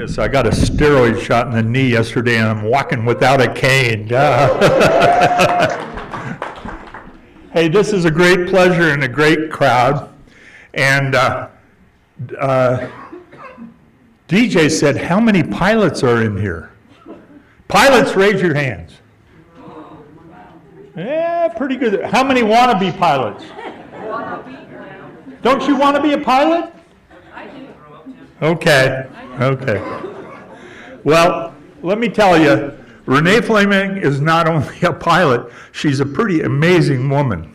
goodness, I got a steroid shot in the knee yesterday and I'm walking without a cane. Hey, this is a great pleasure and a great crowd. And DJ said, how many pilots are in here? Pilots, raise your hands. Yeah, pretty good. How many want to be pilots? Don't you want to be a pilot? I do. Okay, okay. Well, let me tell you, Rene Fleming is not only a pilot, she's a pretty amazing woman.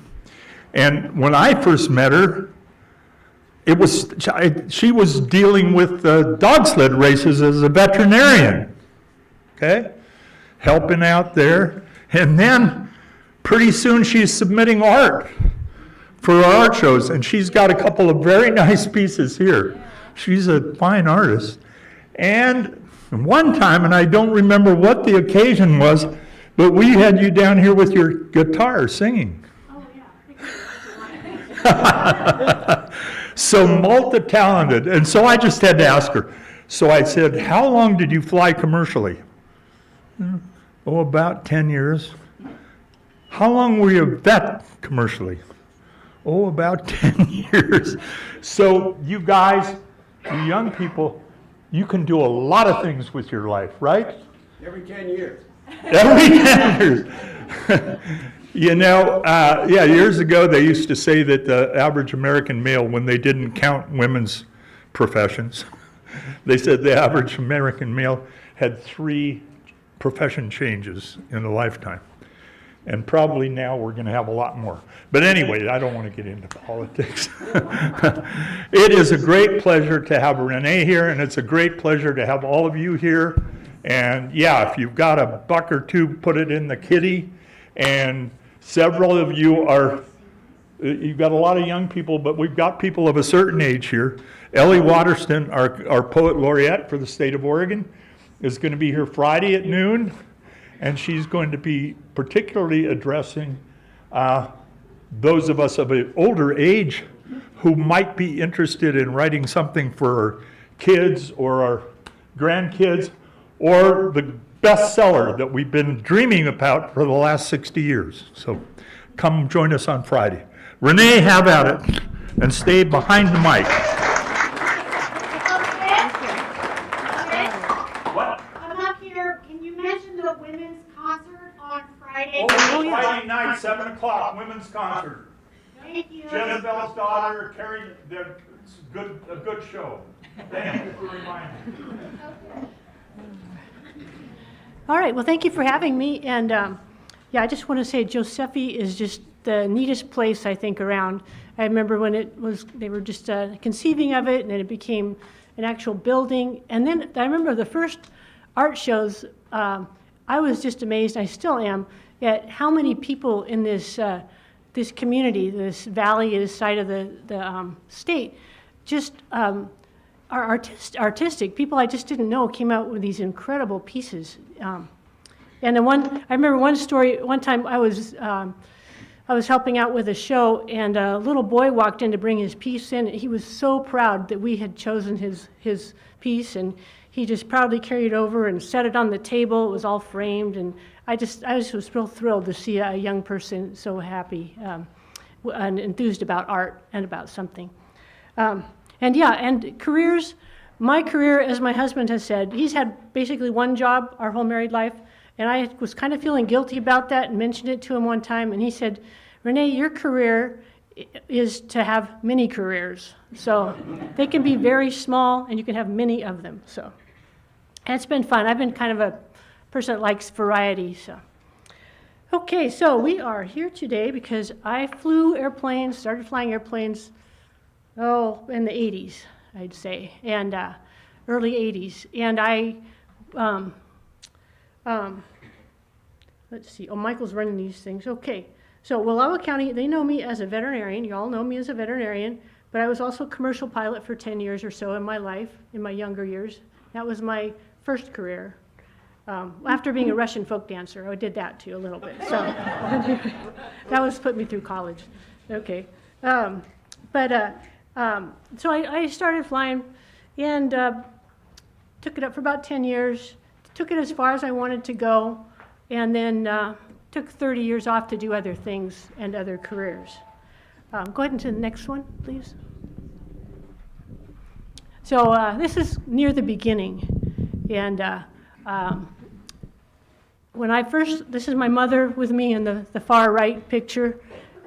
And when I first met her, she was dealing with dog sled races as a veterinarian, okay? Helping out there. And then pretty soon she's submitting art for our art shows, and she's got a couple of very nice pieces here. She's a fine artist. And one time, and I don't remember what the occasion was, but we had you down here with your guitar singing. Oh, yeah. So multi-talented. And so I just had to ask her. So I said, how long did you fly commercially? Oh, about 10 years. How long were you a vet commercially? Oh, about 10 years. So you guys, you young people, you can do a lot of things with your life, right? Every 10 years. Every 10 years. You know, yeah, years ago they used to say that the average American male, when they didn't count women's professions, they said the average American male had 3 profession changes in a lifetime. And probably now we're going to have a lot more. But anyway, I don't want to get into politics. It is a great pleasure to have Rene here, and it's a great pleasure to have all of you here. And yeah, if you've got a buck or two, put it in the kitty. And several of you are, you've got a lot of young people, but we've got people of a certain age here. Ellie Waterston, our poet laureate for the state of Oregon, is going to be here Friday at noon. And she's going to be particularly addressing those of us of an older age who might be interested in writing something for our kids or our grandkids, or the bestseller that we've been dreaming about for the last 60 years. So come join us on Friday. Rene, have at it, and stay behind the mic. Friday night, 7 o'clock, women's concert. Thank you. Jezebel's daughter, Carrie, it's a good show. Thank you for reminding me. All right, well, thank you for having me. And yeah, I just want to say Josephi is just the neatest place, I think, around. I remember when they were just conceiving of it, and then it became an actual building. And then I remember the first art shows, I was just amazed, I still am, at how many people in this this community, this valley, this side of the state, just are artistic. People I just didn't know came out with these incredible pieces. And I remember one story. One time I was helping out with a show, and a little boy walked in to bring his piece in. He was so proud that we had chosen his piece, and he just proudly carried it over and set it on the table. It was all framed, and I just was real thrilled to see a young person so happy and enthused about art and about something. And yeah, and careers, my career, as my husband has said, he's had basically one job our whole married life, and I was kind of feeling guilty about that and mentioned it to him one time, and he said, Rene, your career is to have many careers. So they can be very small, and you can have many of them. So, and it's been fun. I've been kind of a person that likes variety. So, okay, so we are here today because I started flying airplanes, in the 80s, I'd say, and early 80s. And let's see, Michael's running these things. Okay, so Wallowa County, they know me as a veterinarian. You all know me as a veterinarian, but I was also a commercial pilot for 10 years or so in my life, in my younger years. That was my first career. After being a Russian folk dancer, I did that too a little bit. So that was put me through college. Okay, so I started flying, and took it up for about 10 years, took it as far as I wanted to go, and then took 30 years off to do other things and other careers. Go ahead into the next one, please. So this is near the beginning. And when I first, this is my mother with me in the far right picture.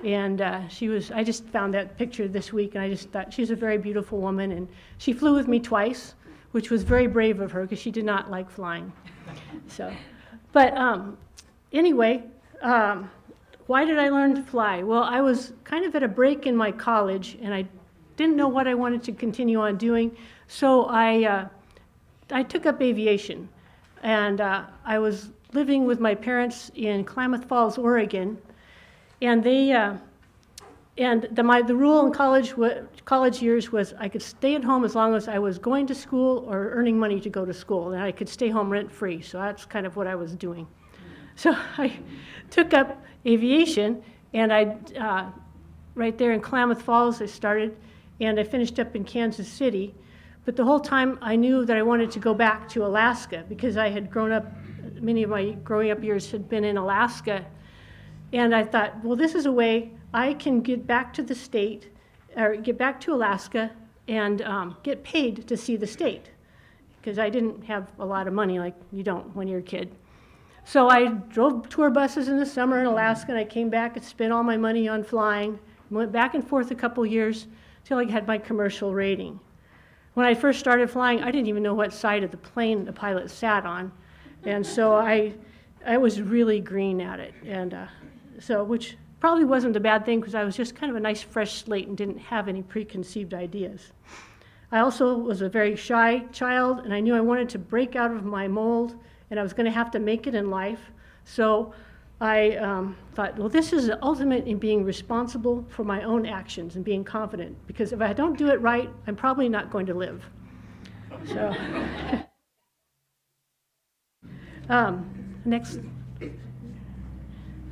And I just found that picture this week, and I just thought she's a very beautiful woman. And she flew with me twice, which was very brave of her because she did not like flying. So, but anyway, why did I learn to fly? Well, I was kind of at a break in my college, and I didn't know what I wanted to continue on doing. So I took up aviation, and I was living with my parents in Klamath Falls, Oregon, and the rule in college years was I could stay at home as long as I was going to school or earning money to go to school, and I could stay home rent-free. So that's kind of what I was doing. So I took up aviation, and right there in Klamath Falls I started, and I finished up in Kansas City. But the whole time I knew that I wanted to go back to Alaska because I had grown up, many of my growing up years had been in Alaska. And I thought, well, this is a way I can get back to the state, or get back to Alaska and get paid to see the state. Because I didn't have a lot of money like you don't when you're a kid. So I drove tour buses in the summer in Alaska, and I came back and spent all my money on flying. Went back and forth a couple years till I had my commercial rating. When I first started flying, I didn't even know what side of the plane the pilot sat on. And so I was really green at it. And so, which probably wasn't a bad thing because I was just kind of a nice fresh slate and didn't have any preconceived ideas. I also was a very shy child, and I knew I wanted to break out of my mold, and I was going to have to make it in life. So I thought, well, this is the ultimate in being responsible for my own actions and being confident, because if I don't do it right, I'm probably not going to live. So, next.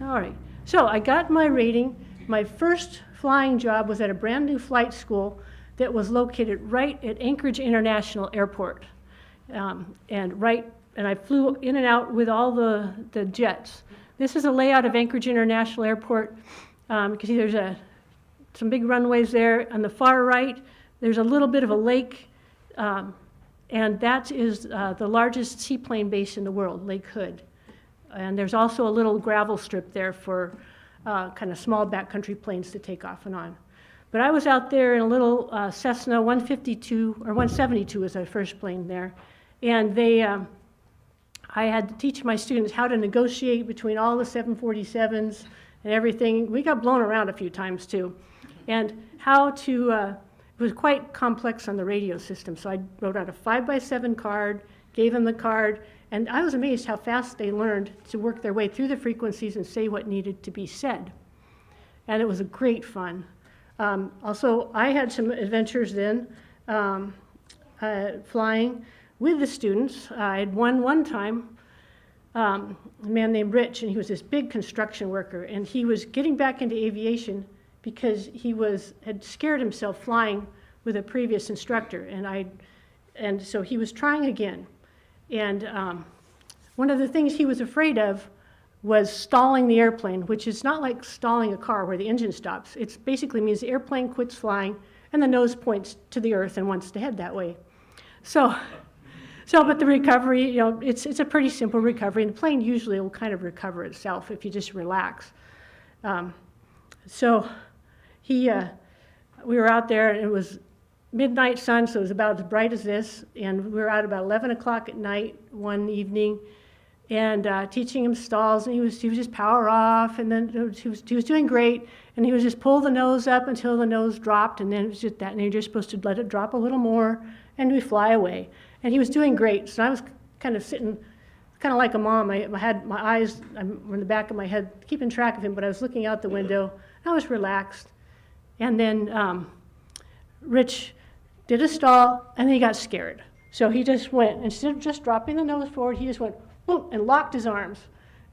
All right. So I got my rating. My first flying job was at a brand new flight school that was located right at Anchorage International Airport. And I flew in and out with all the jets. This is a layout of Anchorage International Airport. You can see there's some big runways there. On the far right, there's a little bit of a lake, and that is the largest seaplane base in the world, Lake Hood. And there's also a little gravel strip there for kind of small backcountry planes to take off and on. But I was out there in a little Cessna 152, or 172 was our first plane there. And I had to teach my students how to negotiate between all the 747s and everything. We got blown around a few times too. And how to, it was quite complex on the radio system. So I wrote out a 5x7 card, gave them the card, and I was amazed how fast they learned to work their way through the frequencies and say what needed to be said. And it was a great fun. Also, I had some adventures then flying with the students. I had one time, a man named Rich, and he was this big construction worker, and he was getting back into aviation because he had scared himself flying with a previous instructor, and so he was trying again. And one of the things he was afraid of was stalling the airplane, which is not like stalling a car where the engine stops. It basically means the airplane quits flying and the nose points to the earth and wants to head that way. But the recovery, it's a pretty simple recovery, and the plane usually will kind of recover itself if you just relax. We were out there, and it was midnight sun, so it was about as bright as this, and we were out about 11 o'clock at night one evening, and teaching him stalls, and he was just power off, and then he was doing great, and he was just pull the nose up until the nose dropped, and then it was just that, and you're just supposed to let it drop a little more, and we fly away. And he was doing great, so I was kind of sitting, kind of like a mom. I had my eyes were in the back of my head, keeping track of him, but I was looking out the window. I was relaxed. And then Rich did a stall, and then he got scared. So he just went, instead of just dropping the nose forward, he just went, whoop, and locked his arms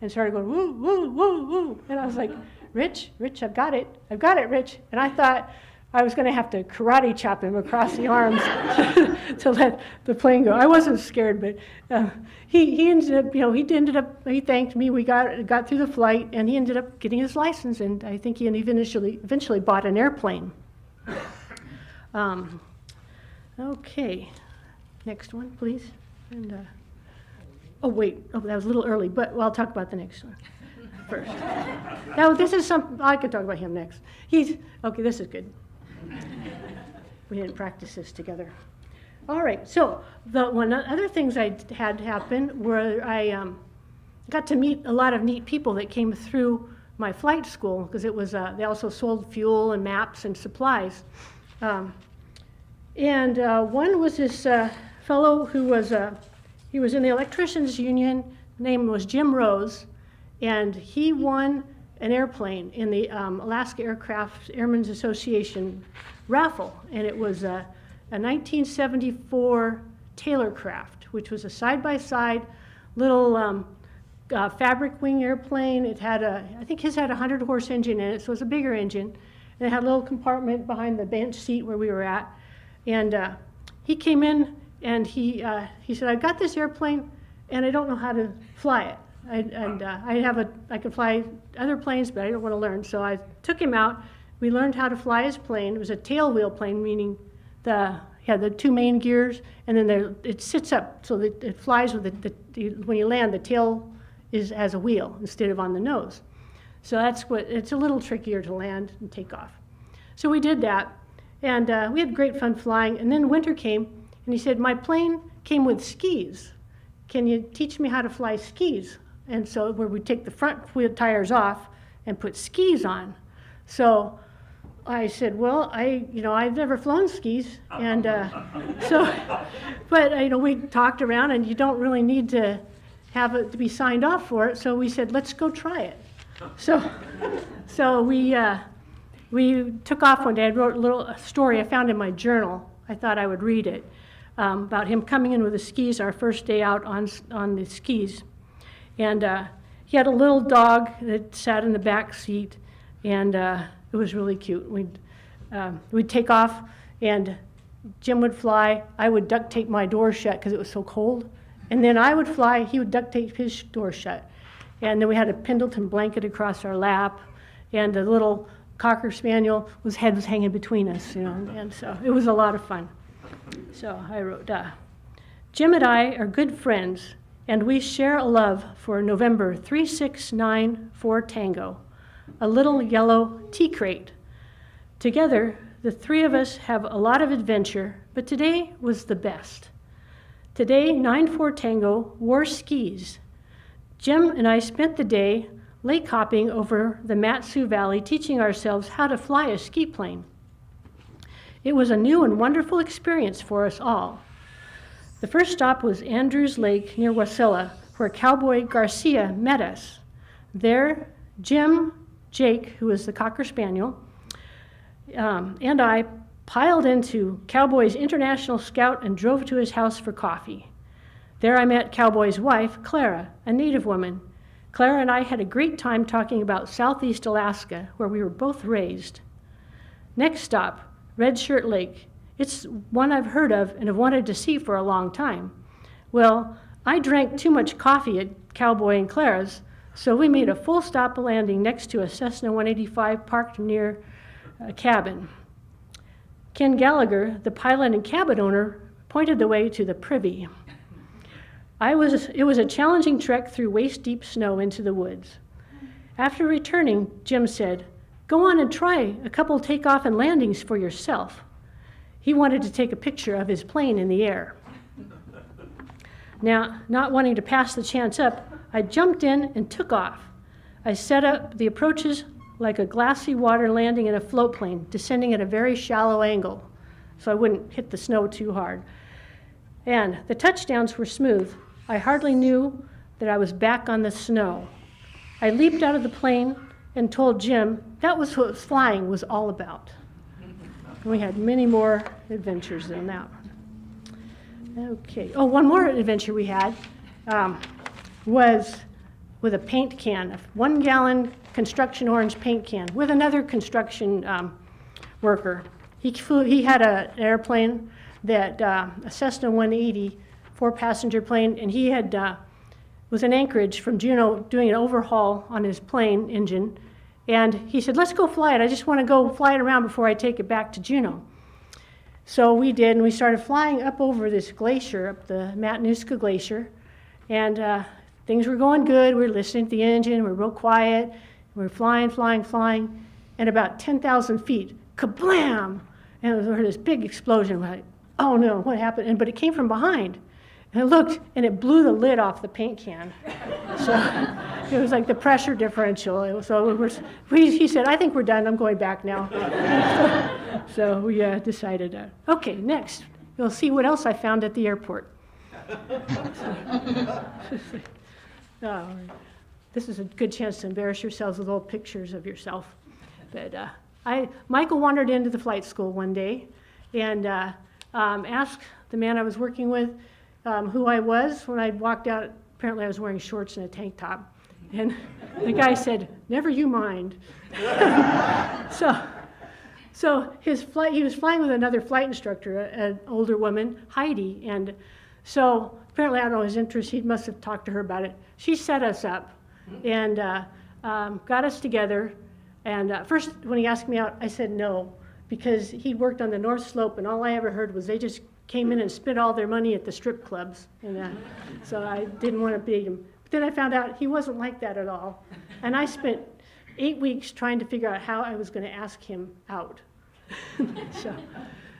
and started going, woo, woo, woo, woo. And I was like, Rich, I've got it, Rich. And I thought, I was going to have to karate chop him across the arms to let the plane go. I wasn't scared, but he ended up, he thanked me. We got through the flight, and he ended up getting his license, and I think he eventually bought an airplane. Okay, next one, please. And oh wait, that was a little early, but I'll talk about the next one first. Now this is something I could talk about him next. Okay. This is good. We didn't practice this together. All right. So one other things I had happen were I got to meet a lot of neat people that came through my flight school, because it was they also sold fuel and maps and supplies. And one was this fellow who was he was in the electricians union. Name was Jim Rose, and he won an airplane in the Alaska Airmen's Association raffle, and it was a 1974 Taylorcraft, which was a side-by-side little fabric wing airplane. It had I think his had a 100-horse engine in it, so it was a bigger engine. And it had a little compartment behind the bench seat where we were at. And he came in and he said, "I've got this airplane and I don't know how to fly it. I can fly other planes, but I don't want to learn." So I took him out. We learned how to fly his plane. It was a tailwheel plane, meaning the two main gears, and then it sits up so that it flies with when you land, the tail is as a wheel instead of on the nose. So it's a little trickier to land and take off. So we did that, and we had great fun flying. And then winter came, and he said, "My plane came with skis. Can you teach me how to fly skis?" And so where we take the front wheel tires off and put skis on. So I said, "Well, I've never flown skis," and but we talked around, and you don't really need to have it to be signed off for it. So we said, "Let's go try it." So we took off one day. I wrote a story I found in my journal. I thought I would read it about him coming in with the skis our first day out on the skis. And he had a little dog that sat in the back seat, and it was really cute. We'd take off, and Jim would fly. I would duct tape my door shut because it was so cold. And then I would fly. He would duct tape his door shut. And then we had a Pendleton blanket across our lap, and the little Cocker Spaniel, whose head was hanging between us, and so it was a lot of fun. So I wrote, "Jim and I are good friends, and we share a love for November 3694 Tango, a little yellow tea crate. Together, the three of us have a lot of adventure, but today was the best. Today, 94 Tango wore skis. Jim and I spent the day lake hopping over the Matsu Valley, teaching ourselves how to fly a ski plane. It was a new and wonderful experience for us all. The first stop was Andrews Lake near Wasilla, where Cowboy Garcia met us. There, Jim, Jake, who was the Cocker Spaniel, and I piled into Cowboy's International Scout and drove to his house for coffee. There I met Cowboy's wife, Clara, a native woman. Clara and I had a great time talking about Southeast Alaska, where we were both raised. Next stop, Red Shirt Lake. It's one I've heard of and have wanted to see for a long time. Well, I drank too much coffee at Cowboy and Clara's, so we made a full stop landing next to a Cessna 185 parked near a cabin. Ken Gallagher, the pilot and cabin owner, pointed the way to the privy. It was a challenging trek through waist-deep snow into the woods. After returning, Jim said, "Go on and try a couple takeoff and landings for yourself." He wanted to take a picture of his plane in the air. Now, not wanting to pass the chance up, I jumped in and took off. I set up the approaches like a glassy water landing in a float plane, descending at a very shallow angle, so I wouldn't hit the snow too hard. And the touchdowns were smooth. I hardly knew that I was back on the snow. I leaped out of the plane and told Jim that was what flying was all about. And we had many more adventures than that. Okay. Oh, one more adventure we had was with a paint can, a 1-gallon construction orange paint can with another construction worker. he had an airplane that, a Cessna 180, 4-passenger plane, and he had, was in Anchorage from Juneau doing an overhaul on his plane engine. And he said, let's go fly it. I just want to go fly it around before I take it back to Juneau. So we did, and we started flying up over this glacier, up the Matanuska Glacier. And things were going good. We were listening to the engine. We were real quiet. We were flying, flying, flying. And about 10,000 feet, kablam! And it was this big explosion. We're like, oh no, what happened? But it came from behind. And I looked, and it blew the lid off the paint can. So it was like the pressure differential. He said, I think we're done. I'm going back now. So we decided, okay, next. We'll see what else I found at the airport. Oh, this is a good chance to embarrass yourselves with old pictures of yourself. But Michael wandered into the flight school one day and asked the man I was working with who I was. When I walked out, apparently I was wearing shorts and a tank top. And the guy said, never you mind. So he was flying with another flight instructor, an older woman, Heidi. And so apparently, I don't know his interest, he must have talked to her about it. She set us up and got us together. And first, when he asked me out, I said no, because he worked on the North Slope, and all I ever heard was they just came in and spent all their money at the strip clubs. And so I didn't want to beat him. But then I found out he wasn't like that at all. And I spent 8 weeks trying to figure out how I was going to ask him out.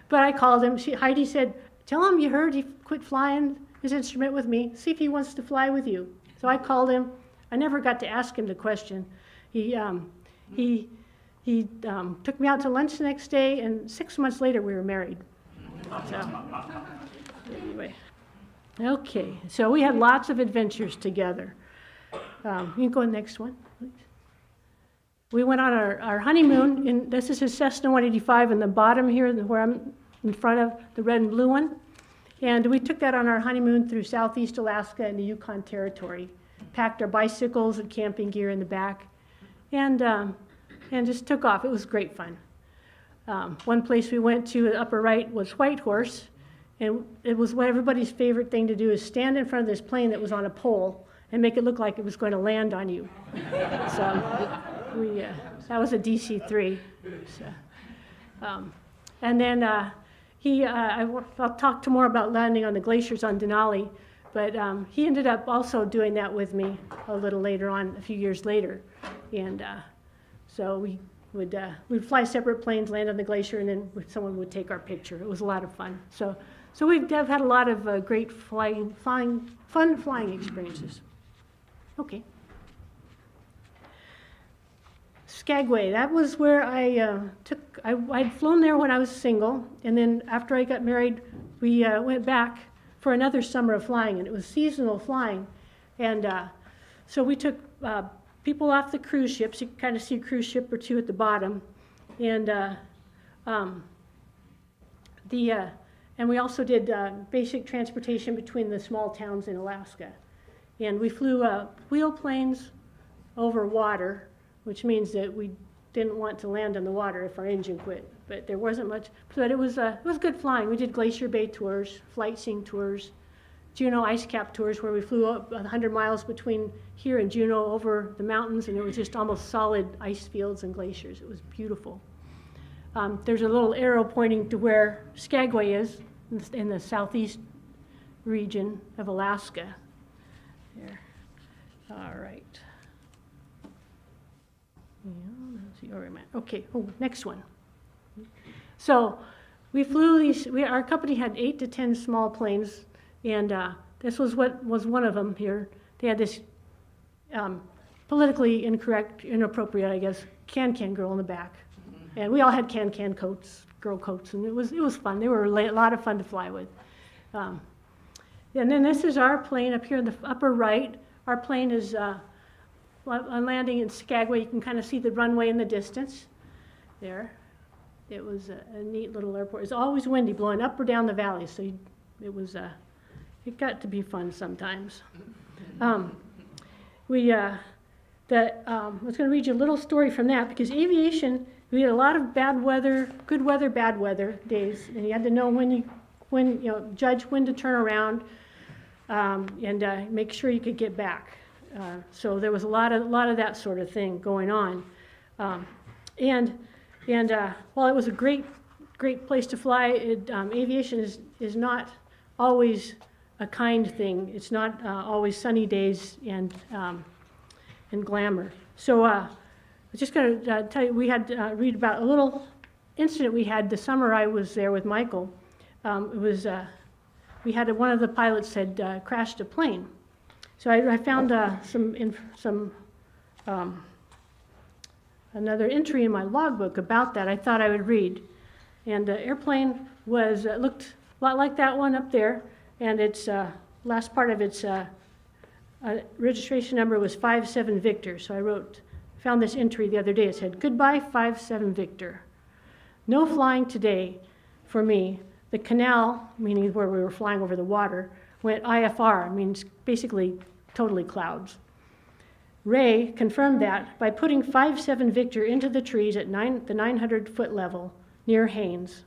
But I called him. Heidi said, tell him you heard he quit flying his instrument with me. See if he wants to fly with you. So I called him. I never got to ask him the question. He took me out to lunch the next day, and 6 months later we were married. So anyway, okay. So we had lots of adventures together. You can go to the next one, please. We went on our honeymoon, and this is his Cessna 185 in the bottom here, where I'm in front of the red and blue one. And we took that on our honeymoon through southeast Alaska and the Yukon Territory. Packed our bicycles and camping gear in the back, and just took off. It was great fun. One place we went to, the upper right, was Whitehorse, and it was what everybody's favorite thing to do is stand in front of this plane that was on a pole and make it look like it was going to land on you. So that was a DC-3. So, and then I'll talk more about landing on the glaciers on Denali, but he ended up also doing that with me a little later on, a few years later. And so we'd fly separate planes, land on the glacier, and then someone would take our picture. It was a lot of fun. So we've had a lot of great fun flying experiences. Okay. Skagway, that was where I'd flown there when I was single, and then after I got married, we went back for another summer of flying, and it was seasonal flying. And so we took people off the cruise ships. You can kind of see a cruise ship or two at the bottom. And and we also did basic transportation between the small towns in Alaska. And we flew wheel planes over water, which means that we didn't want to land on the water if our engine quit. But there wasn't much, but it was good flying. We did Glacier Bay tours, flight scene tours, Juneau ice cap tours, where we flew up 100 miles between here and Juneau over the mountains, and it was just almost solid ice fields and glaciers. It was beautiful. There's a little arrow pointing to where Skagway is in the southeast region of Alaska. There. All right. Yeah, let's see where I'm at. Okay, next one. So we flew these, our company had 8 to 10 small planes, and this was what was one of them here. They had this politically incorrect, inappropriate, I guess, can-can girl in the back. And we all had can-can coats, girl coats, and it was fun. They were a lot of fun to fly with. And then this is our plane up here in the upper right. Our plane is on landing in Skagway. You can kind of see the runway in the distance there. It was a neat little airport. It's always windy, blowing up or down the valley, so it got to be fun sometimes. We I was going to read you a little story from that, because aviation, we had a lot of bad weather, good weather, bad weather days, and you had to know judge when to turn around, and make sure you could get back. So there was a lot of that sort of thing going on. And while it was a great place to fly, aviation is not always a kind thing. It's not always sunny days and glamour. So I'm just going to tell you, we had read about a little incident we had the summer I was there with Michael. We had one of the pilots had crashed a plane. So I found another entry in my logbook about that I thought I would read. And the airplane looked a lot like that one up there, and its last part of its registration number was 57 Victor. So I found this entry the other day. It said, "Goodbye 57 Victor. No flying today for me. The canal," meaning where we were flying over the water, "went IFR," means basically totally clouds. Ray confirmed that by putting 57 Victor into the trees at the 900-foot level near Haines.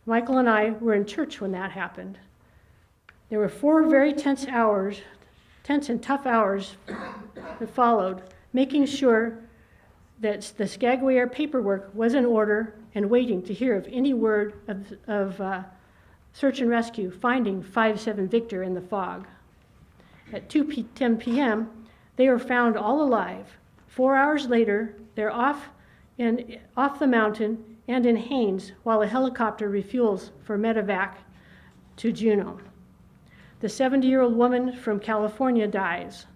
Michael and I were in church when that happened. There were 4 very tense and tough hours that followed, making sure that the Skagway Air paperwork was in order and waiting to hear of any word of search and rescue, finding 57 Victor in the fog. At 2:10 p.m., they were found all alive. 4 hours later, they're off the mountain and in Haines while a helicopter refuels for medevac to Juneau. The 70-year-old woman from California dies.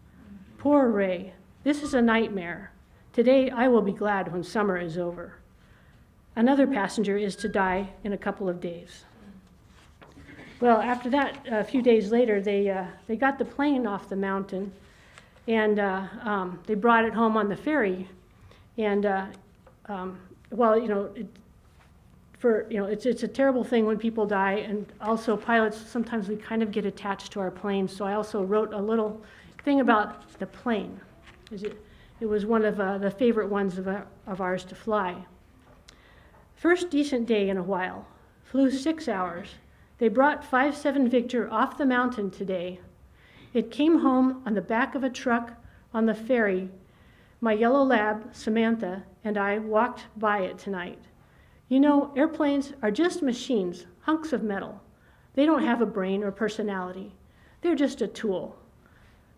Poor Ray. This is a nightmare. Today I will be glad when summer is over. Another passenger is to die in a couple of days. Well, after that, a few days later, they got the plane off the mountain, and they brought it home on the ferry. And it's a terrible thing when people die, and also pilots, sometimes we kind of get attached to our planes. So I also wrote a little thing about the plane. It was one of the favorite ones of ours to fly. First decent day in a while. Flew 6 hours. They brought 57 Victor off the mountain today. It came home on the back of a truck on the ferry. My yellow lab, Samantha, and I walked by it tonight. You know, airplanes are just machines, hunks of metal. They don't have a brain or personality. They're just a tool.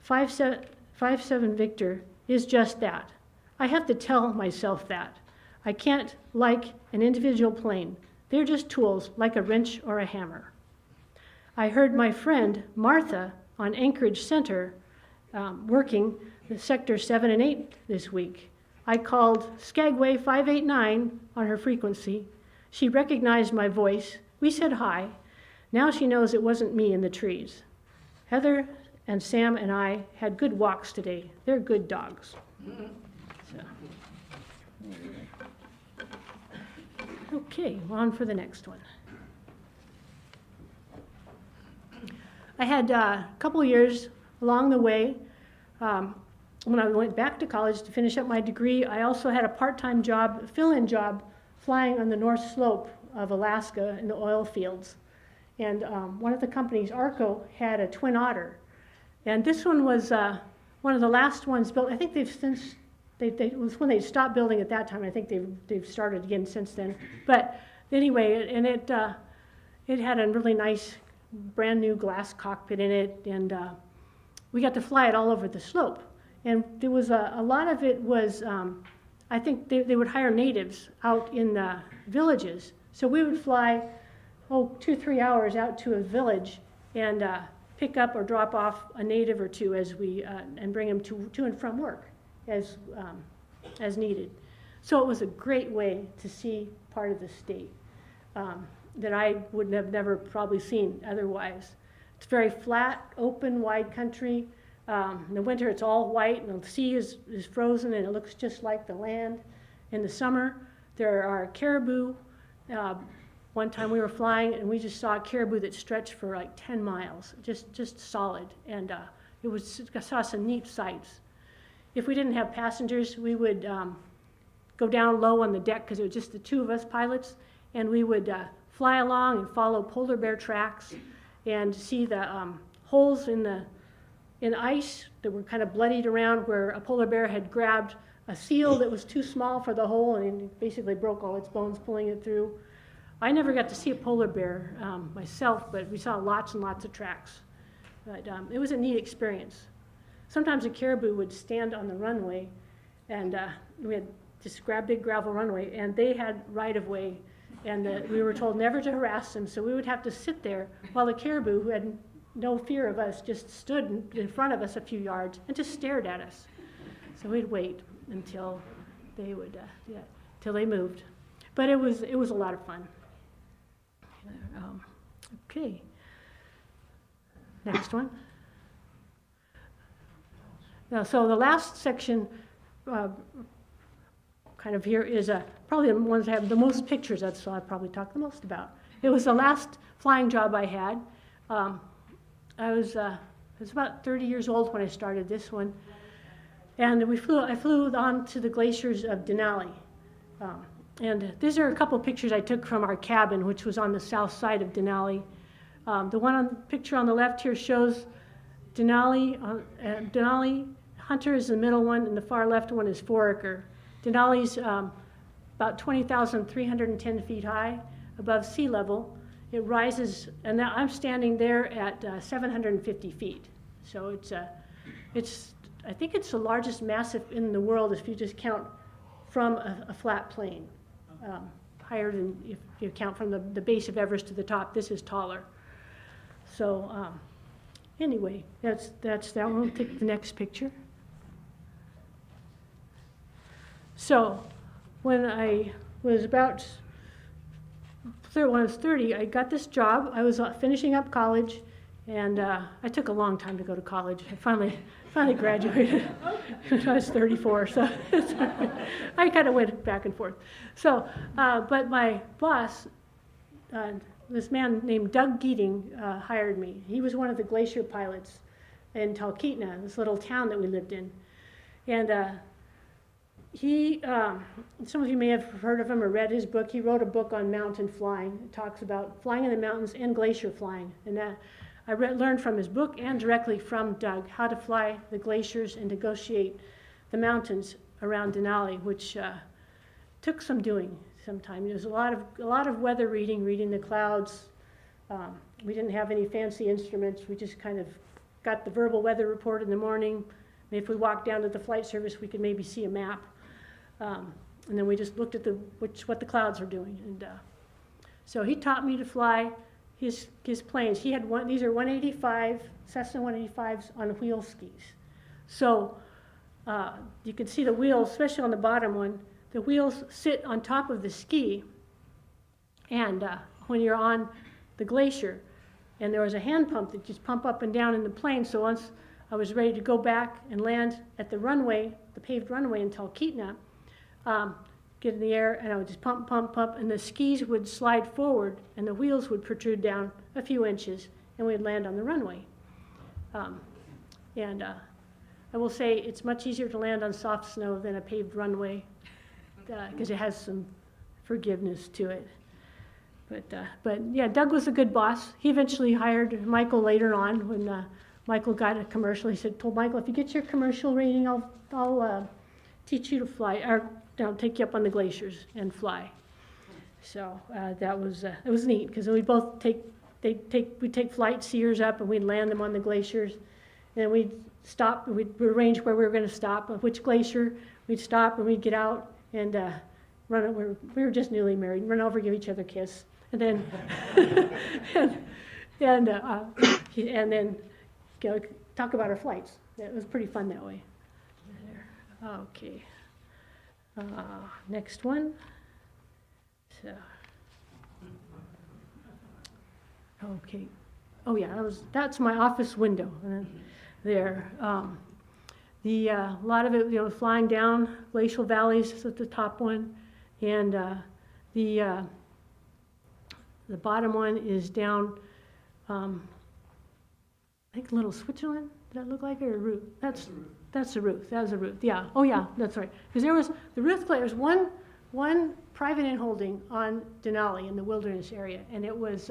57 Victor is just that. I have to tell myself that. I can't like an individual plane. They're just tools like a wrench or a hammer. I heard my friend Martha on Anchorage Center working the Sector 7 and 8 this week. I called Skagway 589 on her frequency. She recognized my voice. We said hi. Now she knows it wasn't me in the trees. Heather and Sam and I had good walks today. They're good dogs. So. Okay, on for the next one. I had a couple years along the way. When I went back to college to finish up my degree, I also had a part-time job, fill-in job, flying on the North Slope of Alaska in the oil fields. And one of the companies, Arco, had a Twin Otter. And this one was one of the last ones built. I think they've since, it was when they stopped building at that time. I think they've started again since then. But anyway, and it had a really nice brand new glass cockpit in it, and we got to fly it all over the slope. And there was a lot of it was, I think they would hire natives out in the villages. So we would fly, 2-3 hours out to a village and pick up or drop off a native or two as and bring them to and from work as needed. So it was a great way to see part of the state that I would have never probably seen otherwise. It's very flat, open, wide country. In the winter, it's all white, and the sea is frozen, and it looks just like the land. In the summer, there are caribou. One time we were flying, and we just saw a caribou that stretched for like 10 miles, just solid. And we saw some neat sights. if we didn't have passengers, we would go down low on the deck because it was just the two of us pilots, and we would fly along and follow polar bear tracks and see the holes in ice that were kind of bloodied around where a polar bear had grabbed a seal that was too small for the hole and it basically broke all its bones pulling it through. I never got to see a polar bear myself, but we saw lots and lots of tracks. But it was a neat experience. Sometimes a caribou would stand on the runway, and we had this big gravel runway, and they had right-of-way, and we were told never to harass them, so we would have to sit there while the caribou, who had no fear of us, just stood in front of us a few yards and just stared at us. So we'd wait until they would, till they moved. But it was a lot of fun. Okay. Next one. Now, so the last section kind of here is probably the ones that have the most pictures. That's what I probably talk the most about. It was the last flying job I had. I was about 30 years old when I started this one. And I flew on to the glaciers of Denali. And these are a couple of pictures I took from our cabin, which was on the south side of Denali. The picture on the left here shows Denali. Denali Hunter is the middle one, and the far left one is Foraker. Denali's about 20,310 feet high above sea level. It rises, and now I'm standing there at 750 feet. So I think it's the largest massif in the world if you just count from a flat plane. Higher than if you count from the base of Everest to the top. This is taller. So anyway, that's that one. We'll take the next picture. So when I was when I was 30, I got this job. I was finishing up college, and I took a long time to go to college. I finally graduated when I was 34, so I kind of went back and forth. So, but my boss, this man named Doug Geeting, hired me. He was one of the glacier pilots in Talkeetna, this little town that we lived in. And some of you may have heard of him or read his book. He wrote a book on mountain flying. It talks about flying in the mountains and glacier flying. And I learned from his book and directly from Doug how to fly the glaciers and negotiate the mountains around Denali, which took some doing sometime. There's a lot of weather reading the clouds. We didn't have any fancy instruments. We just kind of got the verbal weather report in the morning. If we walked down to the flight service, we could maybe see a map. And then we just looked at what the clouds are doing. And so he taught me to fly his planes. He had these are 185, Cessna 185s on wheel skis. So you can see the wheels, especially on the bottom one, the wheels sit on top of the ski. And when you're on the glacier, and there was a hand pump that just pump up and down in the plane. So once I was ready to go back and land at the runway, the paved runway in Talkeetna, get in the air, and I would just pump, and the skis would slide forward, and the wheels would protrude down a few inches, and we'd land on the runway. I will say it's much easier to land on soft snow than a paved runway, because it has some forgiveness to it. But yeah, Doug was a good boss. He eventually hired Michael later on when Michael got a commercial. He told Michael, if you get your commercial rating, I'll teach you to fly, or I'll take you up on the glaciers and fly. So that was it was neat because we'd both we'd take flight seers up and we'd land them on the glaciers, and we'd stop. We'd arrange where we were going to stop, which glacier. We'd stop and we'd get out and run. We were just newly married. Run over, give each other a kiss, and then and then talk about our flights. It was pretty fun that way. Okay. Next one. So. Okay. Oh yeah, that's my office window there. A lot of it, flying down glacial valleys is at the top one, and the bottom one is down. I think Little Switzerland. Does that look like it, or route? That's the Ruth, that was the Ruth, yeah, oh yeah, that's right. Because there was, the Ruth Glacier, one private inholding on Denali in the wilderness area, and it was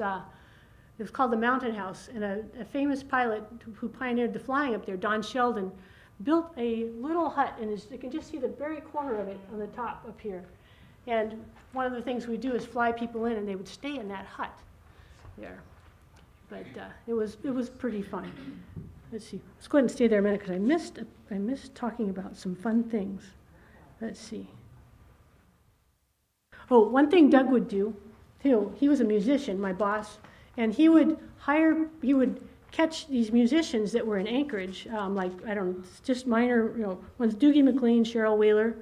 called the Mountain House, and a famous pilot who pioneered the flying up there, Don Sheldon, built a little hut, and you can just see the very corner of it on the top up here. And one of the things we do is fly people in, and they would stay in that hut there. But it was pretty fun. Let's see. Let's go ahead and stay there a minute because I missed talking about some fun things. Let's see. Oh, one thing Doug would do, too, he was a musician, my boss, and he would catch these musicians that were in Anchorage, like, I don't know, just minor, one's Doogie McLean, Cheryl Wheeler,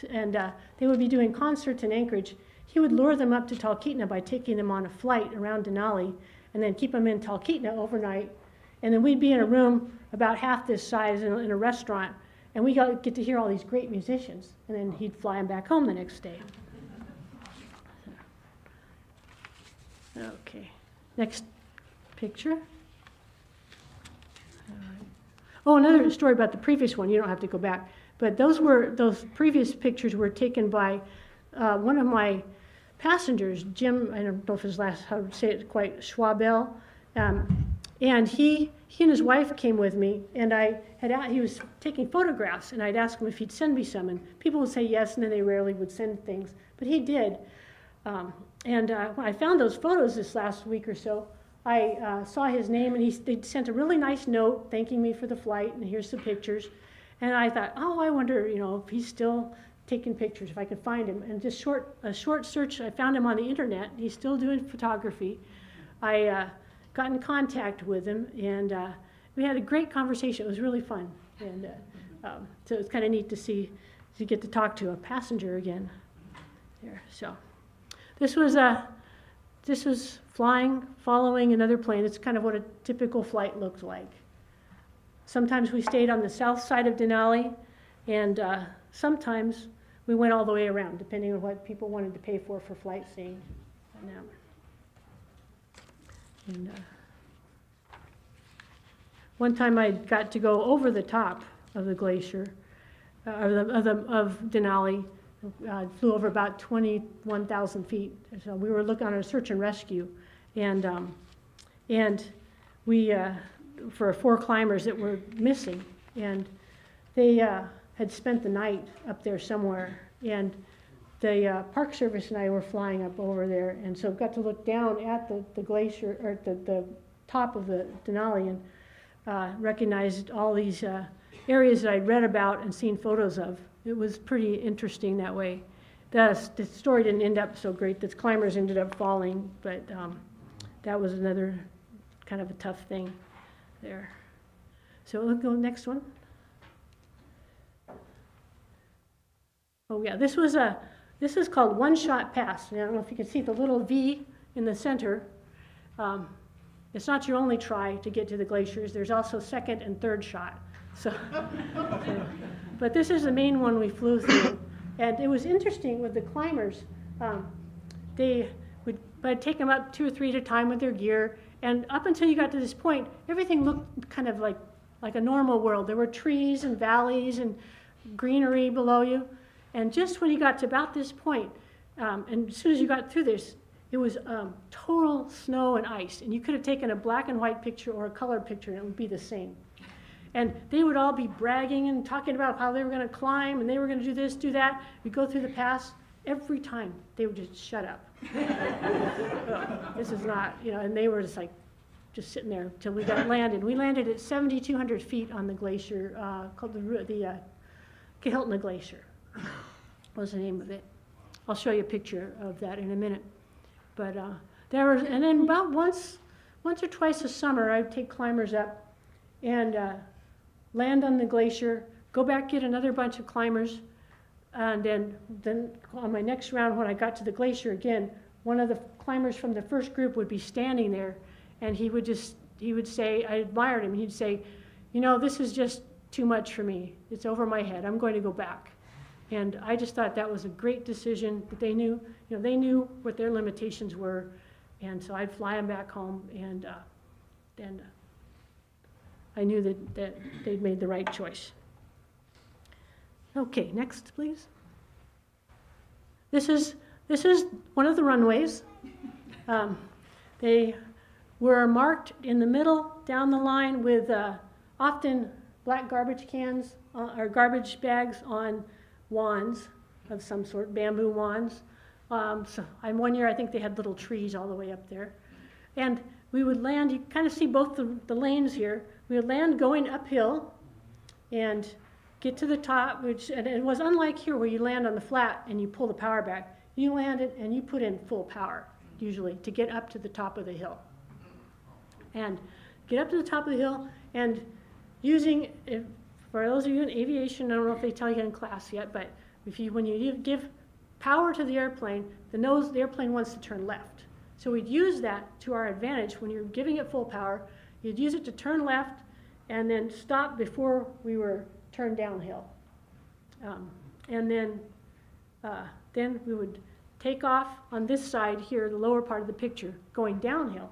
and they would be doing concerts in Anchorage. He would lure them up to Talkeetna by taking them on a flight around Denali, and then keep them in Talkeetna overnight. And then we'd be in a room about half this size in a restaurant, and we get to hear all these great musicians, and then he'd fly them back home the next day. Okay, next picture. Oh, another story about the previous one. You don't have to go back, but those previous pictures were taken by one of my passengers, Jim. I don't know if his last, how to say it quite, Schwabel, and he and his wife came with me, and he was taking photographs, and I'd ask him if he'd send me some, and people would say yes, and then they rarely would send things, but he did. When I found those photos this last week or so, I saw his name, and they'd sent a really nice note thanking me for the flight, and here's some pictures. And I thought, oh, I wonder, if he's still taking pictures, if I could find him. And just a short search, I found him on the internet. He's still doing photography. I got in contact with him, and we had a great conversation. It was really fun. And so it's kind of neat to get to talk to a passenger again there. So this was flying, following another plane. It's kind of what a typical flight looked like. Sometimes we stayed on the south side of Denali, and sometimes we went all the way around, depending on what people wanted to pay for flight seeing. One time I got to go over the top of the glacier, of Denali. Flew over about 21,000 feet. So we were looking on a search and rescue, and we for 4 climbers that were missing, and they had spent the night up there somewhere, and the Park Service and I were flying up over there, and so got to look down at the glacier, or the top of the Denali, and recognized all these areas that I'd read about and seen photos of. It was pretty interesting that way. The story didn't end up so great. The climbers ended up falling, but that was another kind of a tough thing there. So we'll go next one. Oh yeah, this is called One Shot Pass. Now, I don't know if you can see the little V in the center. It's not your only try to get to the glaciers. There's also second and third shot. But this is the main one we flew through. And it was interesting with the climbers. I'd take them up 2 or 3 at a time with their gear. And up until you got to this point, everything looked kind of like a normal world. There were trees and valleys and greenery below you. And just when you got to about this point, and as soon as you got through this, it was total snow and ice. And you could have taken a black and white picture or a colored picture, and it would be the same. And they would all be bragging and talking about how they were going to climb and they were going to do this, do that. We'd go through the pass. Every time, they would just shut up. Oh, this is not, and they were just sitting there until we got landed. We landed at 7,200 feet on the glacier called the Kahiltna Glacier was the name of it. I'll show you a picture of that in a minute. But and then about once or twice a summer, I'd take climbers up and land on the glacier, go back, get another bunch of climbers, and then on my next round, when I got to the glacier again, one of the climbers from the first group would be standing there, and he would say, I admired him, he'd say, this is just too much for me. It's over my head. I'm going to go back. And I just thought that was a great decision that they knew, they knew what their limitations were, and so I'd fly them back home, and I knew that they'd made the right choice. Okay, next, please. This is one of the runways. They were marked in the middle down the line with often black garbage cans or garbage bags on wands of some sort, bamboo wands. One year I think they had little trees all the way up there. And we would land, you kind of see both the lanes here. We would land going uphill and get to the top, and it was unlike here where you land on the flat and you pull the power back. You land it and you put in full power, usually, to get up to the top of the hill. And get up to the top of the hill, and using, for those of you in aviation, I don't know if they tell you in class yet, but when you give power to the airplane, the airplane wants to turn left. So we'd use that to our advantage. When you're giving it full power, you'd use it to turn left and then stop before we were turned downhill. And then we would take off on this side here, the lower part of the picture, going downhill,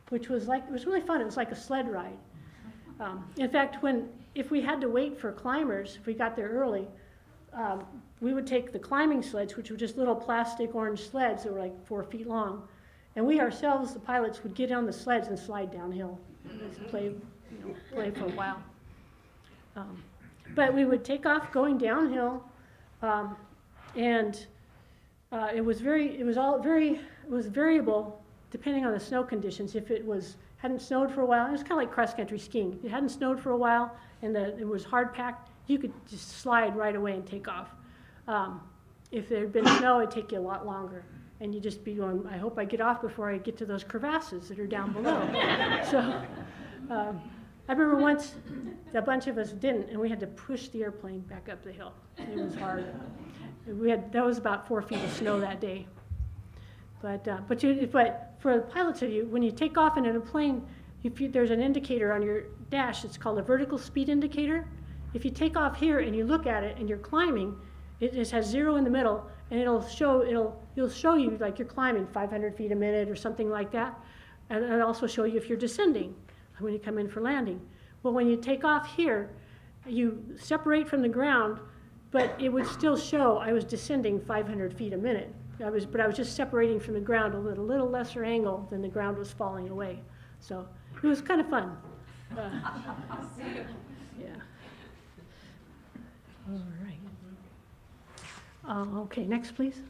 which was really fun. It was like a sled ride. In fact, if we had to wait for climbers, if we got there early, we would take the climbing sleds, which were just little plastic orange sleds that were like 4 feet long, and we ourselves, the pilots, would get on the sleds and slide downhill, and play for a while. But we would take off going downhill, and it was variable depending on the snow conditions. If it hadn't snowed for a while, it was kind of like cross-country skiing. If it hadn't snowed for a while and it was hard packed, you could just slide right away and take off. If there had been snow, it'd take you a lot longer. And you'd just be going, I hope I get off before I get to those crevasses that are down below. So I remember once a bunch of us didn't, and we had to push the airplane back up the hill. It was hard. That was about 4 feet of snow that day. But for the pilots of you, when you take off in a plane, there's an indicator on your dash. It's called a vertical speed indicator. If you take off here and you look at it and you're climbing, it just has 0 in the middle, and it'll show you like you're climbing 500 feet a minute or something like that, and it'll also show you if you're descending when you come in for landing. Well, when you take off here, you separate from the ground, but it would still show I was descending 500 feet a minute. But I was just separating from the ground at a little lesser angle than the ground was falling away. So it was kind of fun. Yeah. All right. Okay, next please.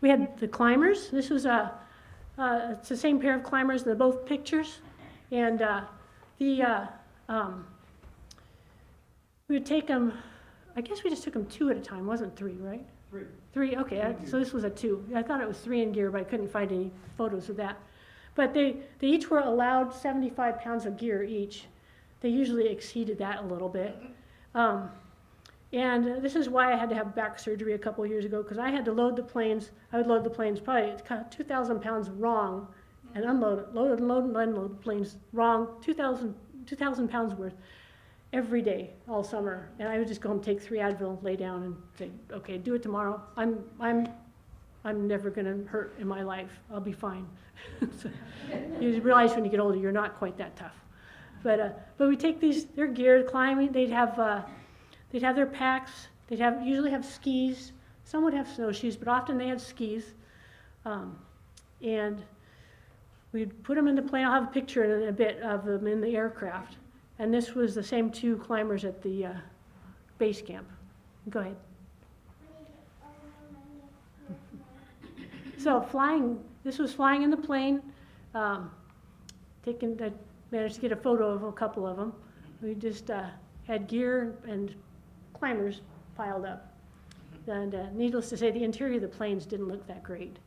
We had the climbers. This was it's the same pair of climbers in both pictures, and we would take them. I guess we just took them 2 at a time. Wasn't 3, right? 3. Okay. So this was a 2. I thought it was 3 in gear, but I couldn't find any photos of that. But they each were allowed 75 pounds of gear each. They usually exceeded that a little bit. And this is why I had to have back surgery a couple of years ago, because I had to load the planes. I would load the planes probably 2,000 pounds wrong, and unload and unload the planes wrong, 2,000 pounds worth every day all summer. And I would just go home, take 3 Advil, lay down, and say, okay, do it tomorrow. I'm never going to hurt in my life. I'll be fine. So you realize when you get older, you're not quite that tough. But we take their gear, climbing. They'd have their packs. They'd usually have skis. Some would have snowshoes, but often they had skis. And we'd put them in the plane. I'll have a picture in a bit of them in the aircraft. And this was the same 2 climbers at the base camp. Go ahead. So this was flying in the plane. I managed to get a photo of a couple of them. We just had gear and climbers piled up. And needless to say, the interior of the planes didn't look that great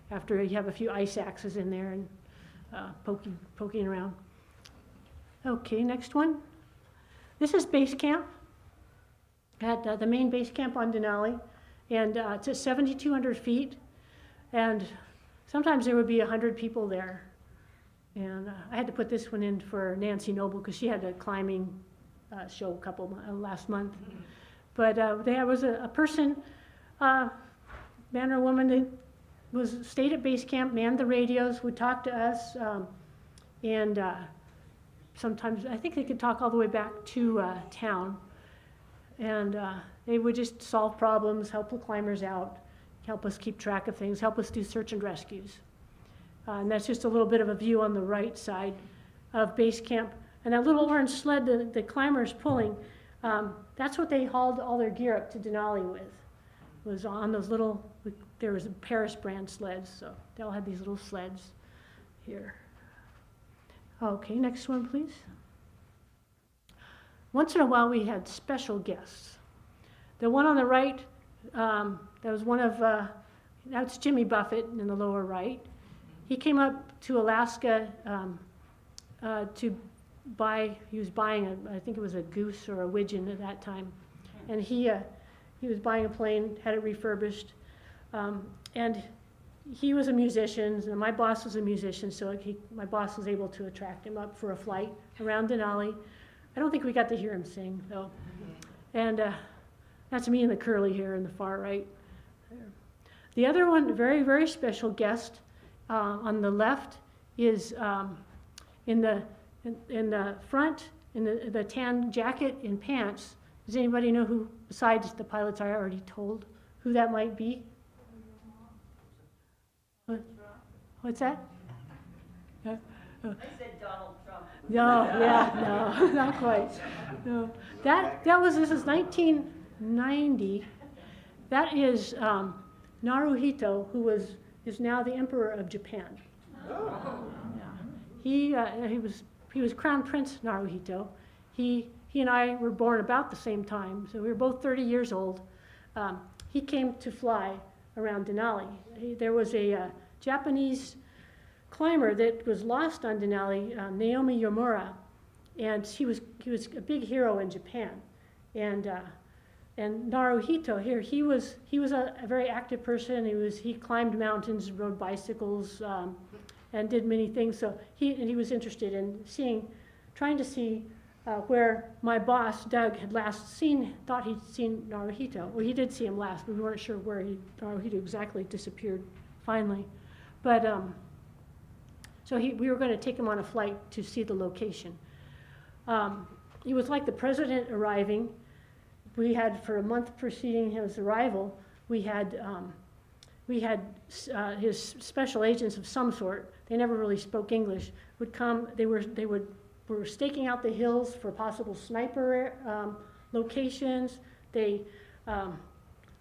after you have a few ice axes in there and poking around. Okay, next one. This is base camp at the main base camp on Denali. And it's at 7,200 feet. And sometimes there would be 100 people there. And I had to put this one in for Nancy Noble because she had a climbing show last month. But there was a person, man or woman, that stayed at base camp, manned the radios, would talk to us, and sometimes I think they could talk all the way back to town. And they would just solve problems, help the climbers out, help us keep track of things, help us do search and rescues. And that's just a little bit of a view on the right side of base camp. And that little orange sled the climbers pulling, that's what they hauled all their gear up to Denali with. Was on those little, there was Paris brand sleds, so they all had these little sleds here. Okay, next one, please. Once in a while, we had special guests. The one on the right, that was one of, that's Jimmy Buffett in the lower right. He came up to Alaska to buy, he was buying, I think it was a goose or a widgeon at that time. And he was buying a plane, had it refurbished. And he was a musician, and my boss was a musician, so my boss was able to attract him up for a flight around Denali. I don't think we got to hear him sing, though. And that's me in the curly hair in the far right. The other one, very, very special guest on the left is in the front, in the tan jacket and pants. Does anybody know who, besides the pilots I already told, who that might be? What's that? I said Donald Trump. No, yeah, no, not quite. No, this is 1990. That is Naruhito, who is now the Emperor of Japan. Yeah. He was Crown Prince Naruhito. He and I were born about the same time, so we were both 30 years old. He came to fly around Denali. There was a Japanese climber that was lost on Denali, Naomi Yomura, and he was a big hero in Japan. And Naruhito here, he was a very active person. He climbed mountains, rode bicycles, and did many things. So he was interested in trying to see where my boss Doug had thought he'd seen Naruhito. Well, he did see him last, but we weren't sure where Naruhito exactly disappeared finally. But so we were going to take him on a flight to see the location. It was like the president arriving. We had, for a month preceding his arrival, we had his special agents of some sort. They never really spoke English. Would come. They were staking out the hills for possible sniper locations. They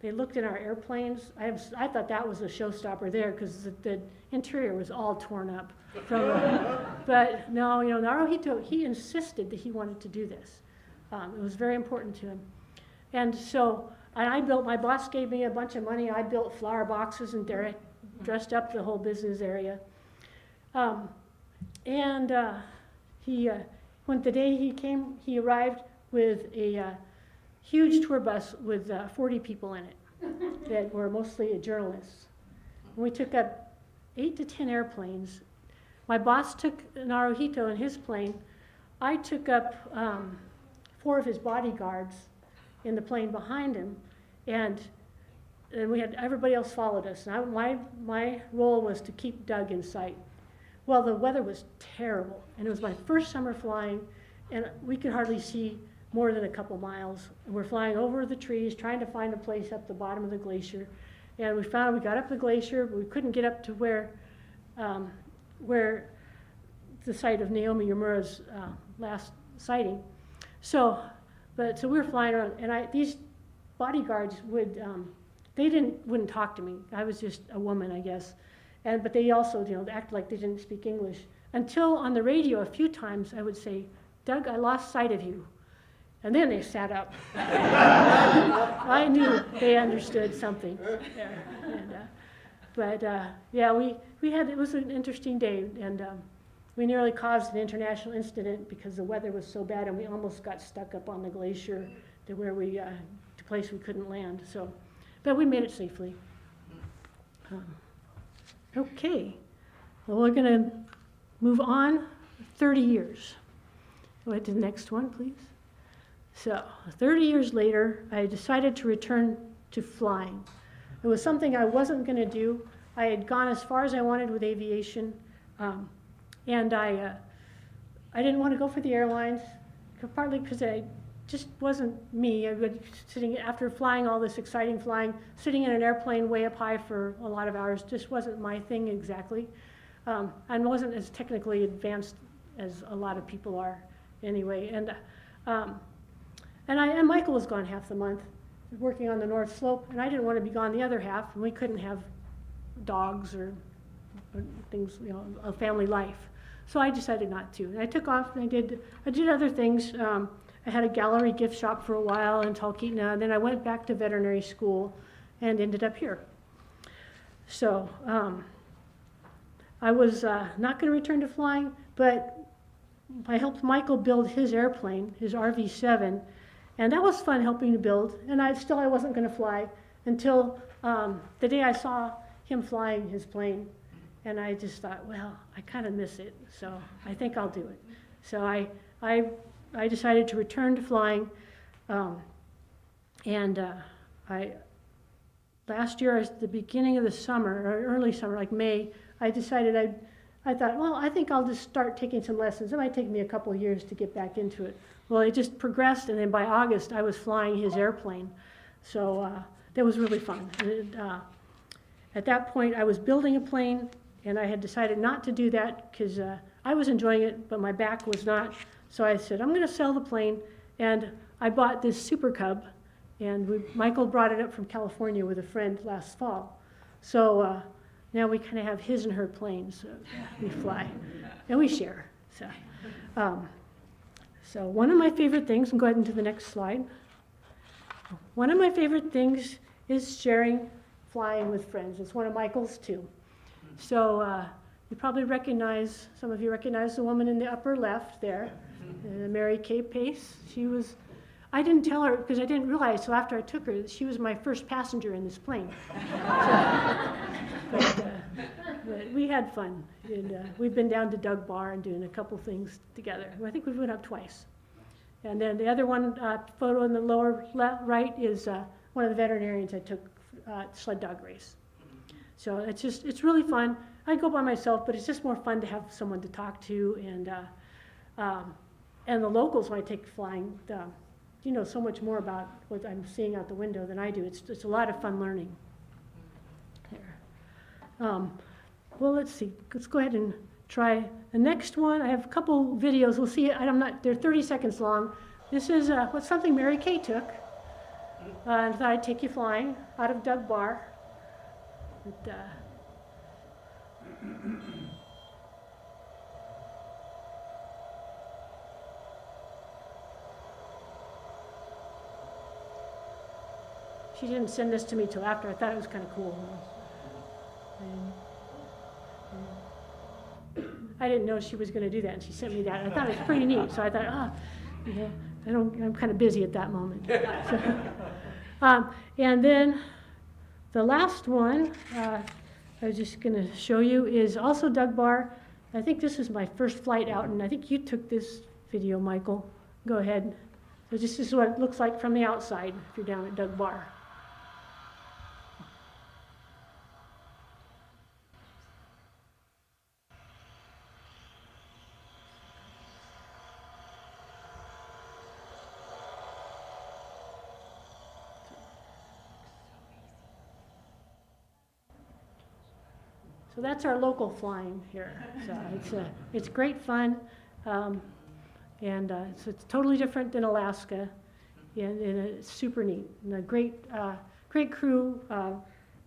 looked in our airplanes. I thought that was a showstopper there because the interior was all torn up. But no, Naruhito, he insisted that he wanted to do this. It was very important to him. And so my boss gave me a bunch of money. I built flower boxes and dressed up the whole business area. When the day he came, he arrived with a huge tour bus with 40 people in it that were mostly journalists. And we took up 8 to 10 airplanes. My boss took Naruhito in his plane. I took up 4 of his bodyguards in the plane behind him, and we had everybody else followed us. And my role was to keep Doug in sight. Well, the weather was terrible, and it was my first summer flying, and we could hardly see more than a couple miles. And we're flying over the trees, trying to find a place up the bottom of the glacier. And we got up the glacier, but we couldn't get up to where the site of Naomi Yomura's last sighting. So we were flying around, and these bodyguards wouldn't talk to me. I was just a woman, I guess. But they also, acted like they didn't speak English. Until on the radio a few times I would say, "Doug, I lost sight of you." And then they sat up. I knew they understood something. It was an interesting day, and we nearly caused an international incident because the weather was so bad, and we almost got stuck up on the glacier to where to a place we couldn't land. But we made it safely. Okay, well, we're going to move on 30 years. Go ahead to the next one, please. So 30 years later, I decided to return to flying. It was something I wasn't going to do. I had gone as far as I wanted with aviation, and I didn't want to go for the airlines, partly because I just wasn't me. I would sitting after flying all this exciting flying, sitting in an airplane way up high for a lot of hours just wasn't my thing exactly. I wasn't as technically advanced as a lot of people are anyway. And Michael was gone half the month, working on the North Slope, and I didn't want to be gone the other half, and we couldn't have dogs or things, you know, a family life. So I decided not to. And I took off and I did other things. I had a gallery gift shop for a while in Talkeetna, and then I went back to veterinary school and ended up here. So I was not going to return to flying, but I helped Michael build his airplane, his RV-7, and that was fun helping to build. And I wasn't going to fly until the day I saw him flying his plane, and I just thought, well, I kind of miss it, so I think I'll do it. So I decided to return to flying, last year, at the beginning of the summer, or early summer, like May, I decided I thought, well, I think I'll just start taking some lessons. It might take me a couple of years to get back into it. Well, it just progressed, and then by August, I was flying his airplane. So that was really fun. At that point, I was building a plane, and I had decided not to do that because I was enjoying it, but my back was not. So I said, I'm going to sell the plane, and I bought this Super Cub, and Michael brought it up from California with a friend last fall. So now we kind of have his and her planes. We fly, and we share. So one of my favorite things, and go ahead into the next slide. One of my favorite things is sharing flying with friends. It's one of Michael's too. So you probably recognize, some of you recognize the woman in the upper left there, Mary Kay Pace. I didn't tell her because I didn't realize till after I took her that she was my first passenger in this plane. But we had fun. And we've been down to Doug Bar and doing a couple things together. I think we've went up twice. And then the other one photo in the lower right is one of the veterinarians I took sled dog race. So it's really fun. I go by myself, but it's just more fun to have someone to talk to, and the locals when I take flying, you know so much more about what I'm seeing out the window than I do. It's a lot of fun learning. There. Well, let's see. Let's go ahead and try the next one. I have a couple videos. We'll see. They're 30 seconds long. This is something Mary Kay took. And I thought I'd take you flying out of Doug Bar. She didn't send this to me till after. I thought it was kind of cool. I didn't know she was going to do that, and she sent me that. I thought it was pretty neat, so I thought, I'm kind of busy at that moment. And then the last one I was just going to show you is also Doug Bar. I think this is my first flight out, and I think you took this video, Michael. Go ahead. So this is what it looks like from the outside if you're down at Doug Bar. So that's our local flying here. So it's great fun, so it's totally different than Alaska, and it's super neat. And a great crew,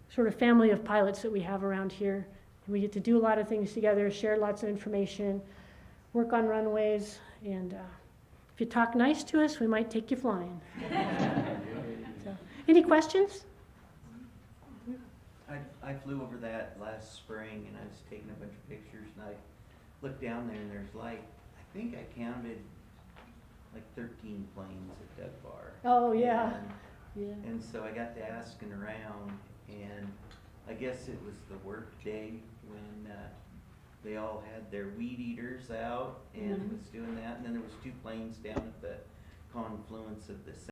sort of family of pilots that we have around here. And we get to do a lot of things together, share lots of information, work on runways, and if you talk nice to us, we might take you flying. So, any questions? I flew over that last spring, and I was taking a bunch of pictures, and I looked down there, and there's I think I counted 13 planes at Doug Bar. Oh, yeah. And so I got to asking around, and I guess it was the work day when they all had their weed eaters out and was doing that, and then there was 2 planes down at the confluence of the